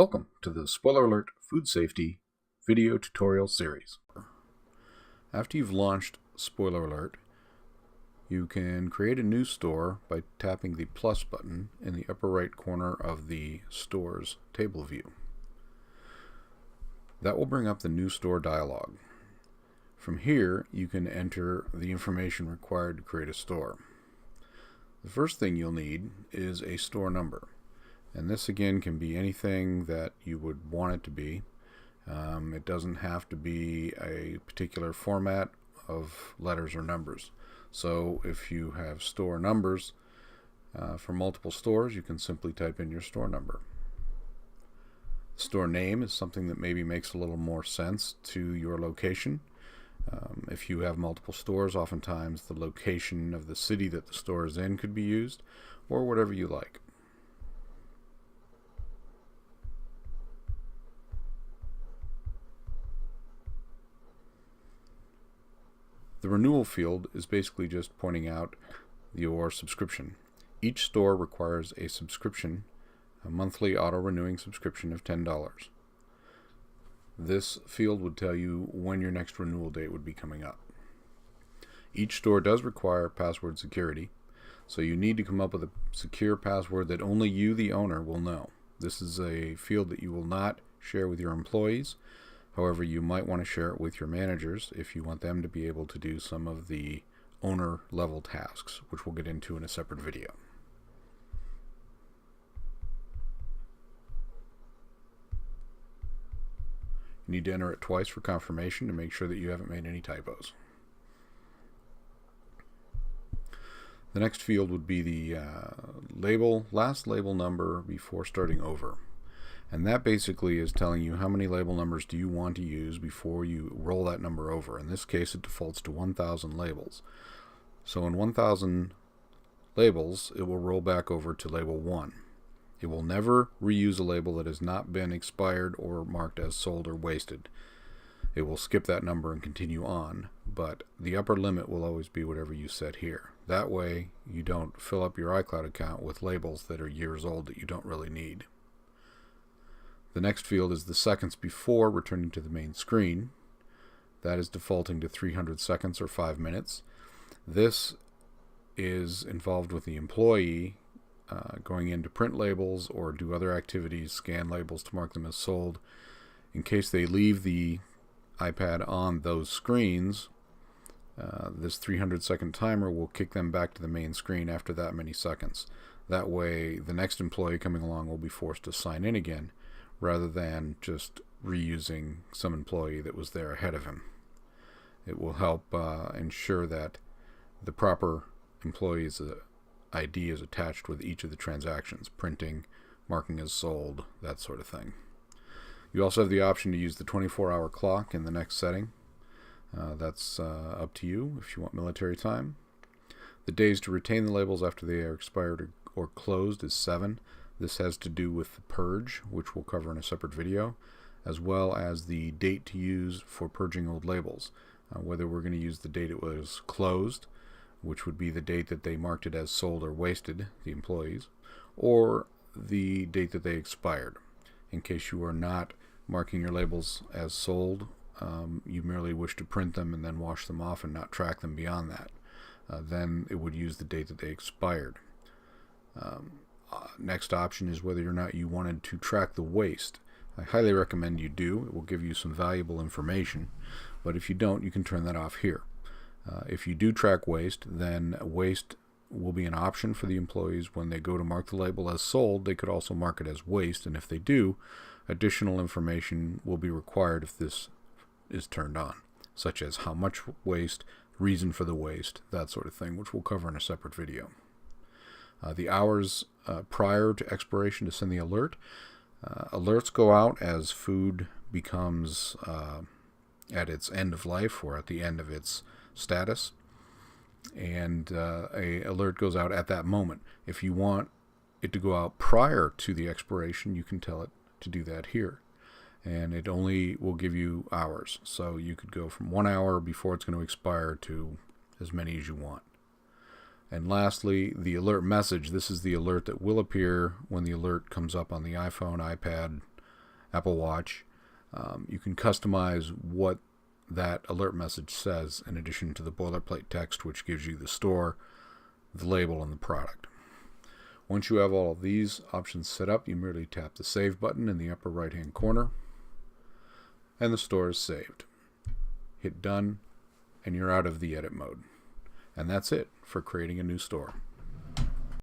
Welcome to the Spoiler Alert Food Safety video tutorial series. After you've launched Spoiler Alert, you can create a new store by tapping the plus button in the upper right corner of the store's table view. That will bring up the new store dialog. From here, you can enter the information required to create a store. The first thing you'll need is a store number. And this again can be anything that you would want it to be. It doesn't have to be a particular format of letters or numbers. So if you have store numbers for multiple stores, you can simply type in your store number. Store name is something that maybe makes a little more sense to your location. If you have multiple stores, oftentimes the location of the city that the store is in could be used, or whatever you like. The renewal field is basically just pointing out your subscription. Each store requires a subscription, a monthly auto-renewing subscription of $10. This field would tell you when your next renewal date would be coming up. Each store does require password security, so you need to come up with a secure password that only you, the owner, will know. This is a field that you will not share with your employees. However, you might want to share it with your managers if you want them to be able to do some of the owner level tasks, which we'll get into in a separate video. You need to enter it twice for confirmation to make sure that you haven't made any typos. The next field would be the last label number before starting over. And that basically is telling you how many label numbers do you want to use before you roll that number over. In this case, it defaults to 1,000 labels. So in 1,000 labels, it will roll back over to label 1. It will never reuse a label that has not been expired or marked as sold or wasted. It will skip that number and continue on, but the upper limit will always be whatever you set here. That way, you don't fill up your iCloud account with labels that are years old that you don't really need. The next field is the seconds before returning to the main screen. That is defaulting to 300 seconds or 5 minutes. This is involved with the employee going in to print labels or do other activities, scan labels to mark them as sold. In case they leave the iPad on those screens, this 300-second timer will kick them back to the main screen after that many seconds. That way, the next employee coming along will be forced to sign in again, rather than just reusing some employee that was there ahead of him. It will help ensure that the proper employee's ID is attached with each of the transactions, printing, marking as sold, that sort of thing. You also have the option to use the 24-hour clock in the next setting. That's up to you if you want military time. The days to retain the labels after they are expired or closed is 7. This has to do with the purge, which we'll cover in a separate video, as well as the date to use for purging old labels. Whether we're going to use the date it was closed, which would be the date that they marked it as sold or wasted, the employees, or the date that they expired. In case you are not marking your labels as sold, you merely wish to print them and then wash them off and not track them beyond that, then it would use the date that they expired. Next option is whether or not you wanted to track the waste. I highly recommend you do. It will give you some valuable information, but if you don't, you can turn that off here. If you do track waste, then waste will be an option for the employees. When they go to mark the label as sold, they could also mark it as waste, and if they do, additional information will be required if this is turned on, such as how much waste, reason for the waste, that sort of thing, which we'll cover in a separate video. The hours prior to expiration to send the alert. Alerts go out as food becomes at its end of life or at the end of its status, and a alert goes out at that moment. If you want it to go out prior to the expiration, you can tell it to do that here, and it only will give you hours. So you could go from 1 hour before it's going to expire to as many as you want. And lastly, the alert message. This is the alert that will appear when the alert comes up on the iPhone, iPad, Apple Watch. You can customize what that alert message says in addition to the boilerplate text, which gives you the store, the label, and the product. Once you have all of these options set up, you merely tap the Save button in the upper right-hand corner, and the store is saved. Hit Done, and you're out of the edit mode. And that's it for creating a new store.